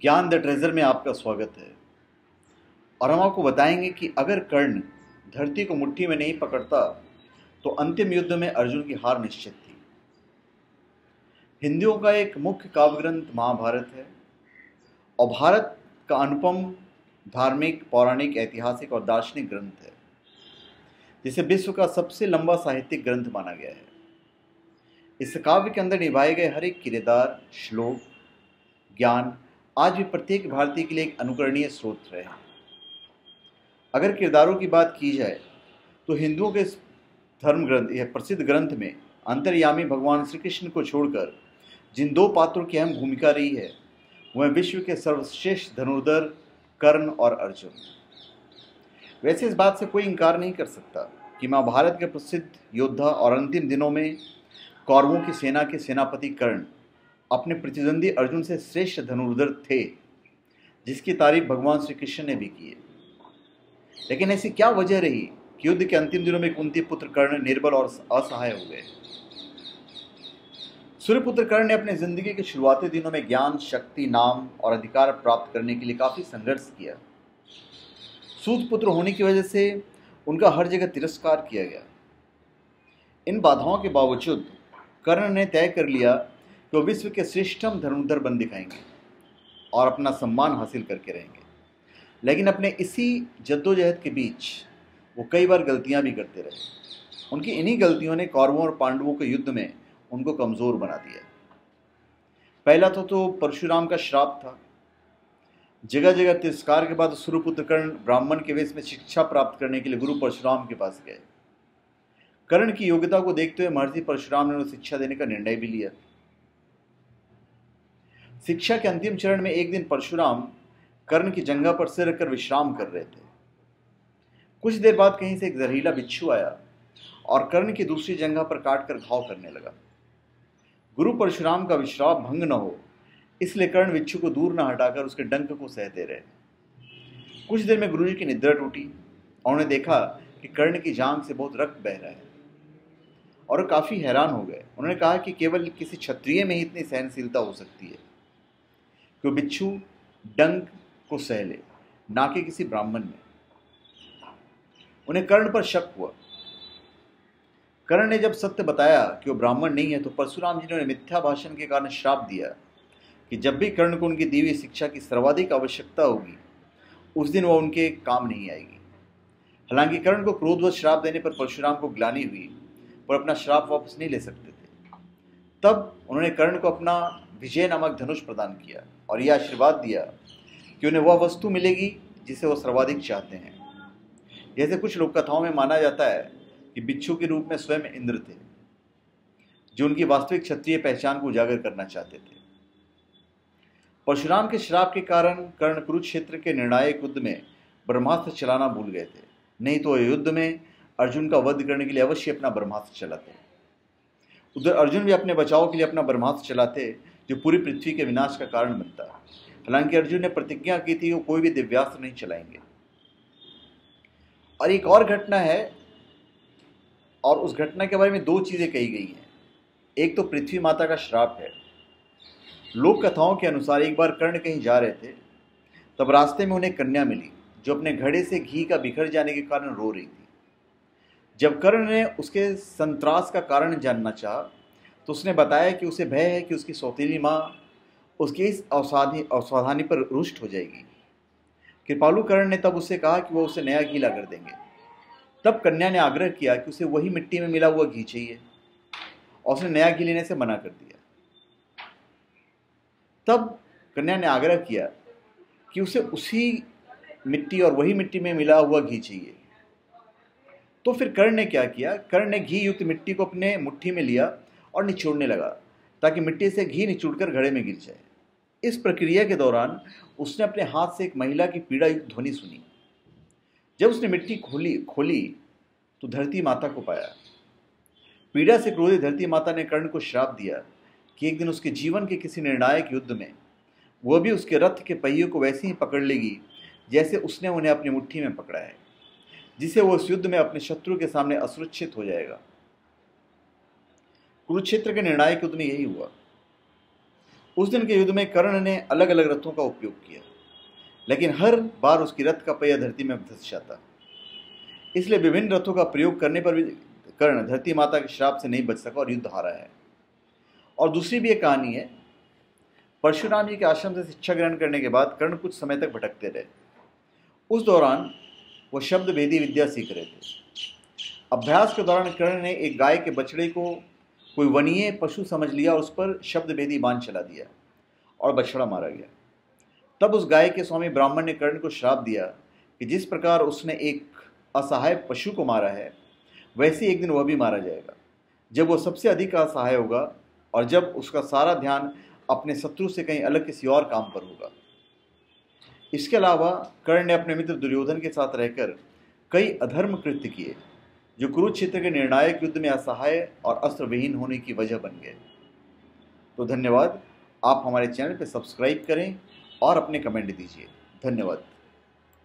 ज्ञान the treasure में आपका स्वागत है। और हम आपको बताएंगे कि अगर कर्ण धरती को मुट्ठी में नहीं पकड़ता तो अंतिम युद्ध में अर्जुन की हार निश्चित थी। हिंदुओं का एक मुख्य काव्य ग्रंथ महाभारत है और भारत का अनुपम धार्मिक, पौराणिक, ऐतिहासिक और दार्शनिक ग्रंथ है, जिसे विश्व का सबसे लंबा साहित्यिक ग्रंथ माना गया है। इस काव्य के अंदर निभाए गए हर एक किरदार, श्लोक, ज्ञान आज भी प्रत्येक भारतीय के लिए एक अनुकरणीय स्रोत रहे हैं। अगर किरदारों की बात की जाए तो हिंदुओं के इस धर्म ग्रंथ, यह प्रसिद्ध ग्रंथ में अंतर्यामी भगवान श्री कृष्ण को छोड़कर जिन दो पात्रों की अहम भूमिका रही है वह विश्व के सर्वश्रेष्ठ धनुर्धर कर्ण और अर्जुन। वैसे इस बात से कोई इनकार नहीं कर सकता कि महाभारत के प्रसिद्ध योद्धा और अंतिम दिनों में कौरवों की सेना के सेनापति कर्ण अपने प्रतिद्वंदी अर्जुन से श्रेष्ठ धनुर्धर थे, जिसकी तारीफ भगवान श्री कृष्ण ने भी की है। लेकिन ऐसी क्या वजह रही कि युद्ध के अंतिम दिनों में कुंती पुत्र कर्ण निर्बल और असहाय हो गए? सूर्यपुत्र कर्ण ने अपने जिंदगी के शुरुआती दिनों में ज्ञान, शक्ति, नाम और अधिकार प्राप्त करने के लिए काफी संघर्ष किया। सूत पुत्र होने की वजह से उनका हर जगह तिरस्कार किया गया। इन बाधाओं के बावजूद कर्ण ने तय कर लिया कि वो विश्व के श्रेष्ठतम धनुर्धर बन दिखाएंगे और अपना सम्मान हासिल करके रहेंगे। लेकिन अपने इसी जद्दोजहद के बीच वो कई बार गलतियां भी करते रहे। उनकी इन्हीं गलतियों ने कौरवों और पांडवों के युद्ध में उनको कमजोर बना दिया। पहला तो परशुराम का श्राप था। जगह जगह तिरस्कार के बाद सूर्यपुत्र कर्ण ब्राह्मण के वेश में शिक्षा प्राप्त करने के लिए गुरु परशुराम के पास गए। कर्ण की योग्यता को देखते हुए महर्षि परशुराम ने उन्हें शिक्षा देने का निर्णय भी लिया। शिक्षा के अंतिम चरण में एक दिन परशुराम कर्ण की जंघा पर सिर रखकर विश्राम कर रहे थे। कुछ देर बाद कहीं से एक जहरीला बिच्छू आया और कर्ण की दूसरी जंघा पर काटकर घाव करने लगा। गुरु परशुराम का विश्राम भंग न हो इसलिए कर्ण बिच्छू को दूर न हटाकर उसके डंक को सहते रहे। कुछ देर में गुरुजी की निद्रा टूटी और उन्होंने देखा कि कर्ण की जांघ से बहुत रक्त बह रहा है और वो काफी हैरान हो गए। उन्होंने कहा कि केवल किसी क्षत्रिय में ही इतनी सहनशीलता हो सकती है कि वो बिच्छू डंक को सह ले, ना कि किसी ब्राह्मण में। उन्हें कर्ण पर शक हुआ। कर्ण ने जब सत्य बताया कि वो ब्राह्मण नहीं है तो परशुराम जी ने उन्हें मिथ्या भाषण के कारण श्राप दिया कि जब भी कर्ण को उनकी दी हुई शिक्षा की सर्वाधिक आवश्यकता होगी उस दिन वह उनके काम नहीं आएगी। हालांकि कर्ण को क्रोधवश श्राप देने पर परशुराम को ग्लानि हुई, पर अपना श्राप वापस नहीं ले सकते थे। तब उन्होंने कर्ण को अपना विजय नामक धनुष प्रदान किया और यह आशीर्वाद दिया कि उन्हें वह वस्तु मिलेगी जिसे वो सर्वाधिक चाहते हैं। जैसे कुछ लोक कथाओं में माना जाता है कि बिच्छू के रूप में स्वयं इंद्र थे, जो उनकी वास्तविक क्षत्रिय पहचान को उजागर करना चाहते थे। परशुराम के श्राप के कारण कर्ण कुरुक्षेत्र के निर्णायक युद्ध में ब्रह्मास्त्र चलाना भूल गए थे, नहीं तो युद्ध में अर्जुन का वध करने के लिए अवश्य अपना ब्रह्मास्त्र चलाते। उधर अर्जुन भी अपने बचाव के लिए अपना ब्रह्मास्त्र चलाते, जो पूरी पृथ्वी के विनाश का कारण बनता। हालांकि अर्जुन ने प्रतिज्ञा की थी वो कोई भी दिव्यास्त्र नहीं चलाएंगे। और एक और घटना है और उस घटना के बारे में दो चीजें कही गई हैं। एक तो पृथ्वी माता का श्राप है। लोक कथाओं के अनुसार एक बार कर्ण कहीं जा रहे थे, तब रास्ते में उन्हें कन्या मिली जो अपने घड़े से घी का बिखर जाने के कारण रो रही थी। जब कर्ण ने उसके संत्रास का कारण जानना चाहा तो उसने बताया कि उसे भय है कि उसकी सौतेली माँ उसकी इस असावधानी पर रुष्ट हो जाएगी। कृपालु कर्ण ने तब उससे कहा कि वो उसे नया घी ला कर देंगे। तब कन्या ने आग्रह किया कि उसे वही मिट्टी में मिला हुआ घी चाहिए और उसने नया घी लेने से मना कर दिया। तब कन्या ने आग्रह किया कि उसे उसी मिट्टी और वही मिट्टी में मिला हुआ घी चाहिए। तो फिर कर्ण ने क्या किया? कर्ण ने घी युक्त मिट्टी को अपने मुट्ठी में लिया और निचोड़ने लगा ताकि मिट्टी से घी निचोड़कर घड़े में गिर जाए। इस प्रक्रिया के दौरान उसने अपने हाथ से एक महिला की पीड़ा युक्त ध्वनि सुनी। जब उसने मिट्टी खोली तो धरती माता को पाया। पीड़ा से क्रोधित धरती माता ने कर्ण को श्राप दिया कि एक दिन उसके जीवन के किसी निर्णायक युद्ध में वह भी उसके रथ के पहिए को वैसे ही पकड़ लेगी जैसे उसने उन्हें अपनी मुट्ठी में पकड़ा है, जिसे वो उस युद्ध में अपने शत्रु के सामने असुरक्षित हो जाएगा। कुरुक्षेत्र के निर्णायक युद्ध में यही हुआ। उस दिन के युद्ध में कर्ण ने अलग अलग रथों का उपयोग किया, लेकिन हर बार उसकी रथ का पहिया धरती में धंस जाता। इसलिए विभिन्न रथों का प्रयोग करने पर भी कर्ण धरती माता के श्राप से नहीं बच सका और युद्ध हारा है। और दूसरी भी एक कहानी है। परशुराम जी के आश्रम से शिक्षा ग्रहण करने के बाद कर्ण कुछ समय तक भटकते रहे। उस दौरान वो शब्द भेदी विद्या सीख रहे थे। अभ्यास के दौरान कर्ण ने एक गाय के बछड़े को कोई वनीय पशु समझ लिया और उस पर शब्द भेदी बाण चला दिया और बछड़ा मारा गया। तब उस गाय के स्वामी ब्राह्मण ने कर्ण को श्राप दिया कि जिस प्रकार उसने एक असहाय पशु को मारा है, वैसे एक दिन वह भी मारा जाएगा, जब वो सबसे अधिक असहाय होगा और जब उसका सारा ध्यान अपने शत्रु से कहीं अलग किसी और काम पर होगा। इसके अलावा कर्ण ने अपने मित्र दुर्योधन के साथ रहकर कई अधर्म कृत्य किए, जो कुरुक्षेत्र के निर्णायक युद्ध में असहाय और अस्त्र विहीन होने की वजह बन गए। तो धन्यवाद। आप हमारे चैनल पर सब्सक्राइब करें और अपने कमेंट दीजिए। धन्यवाद।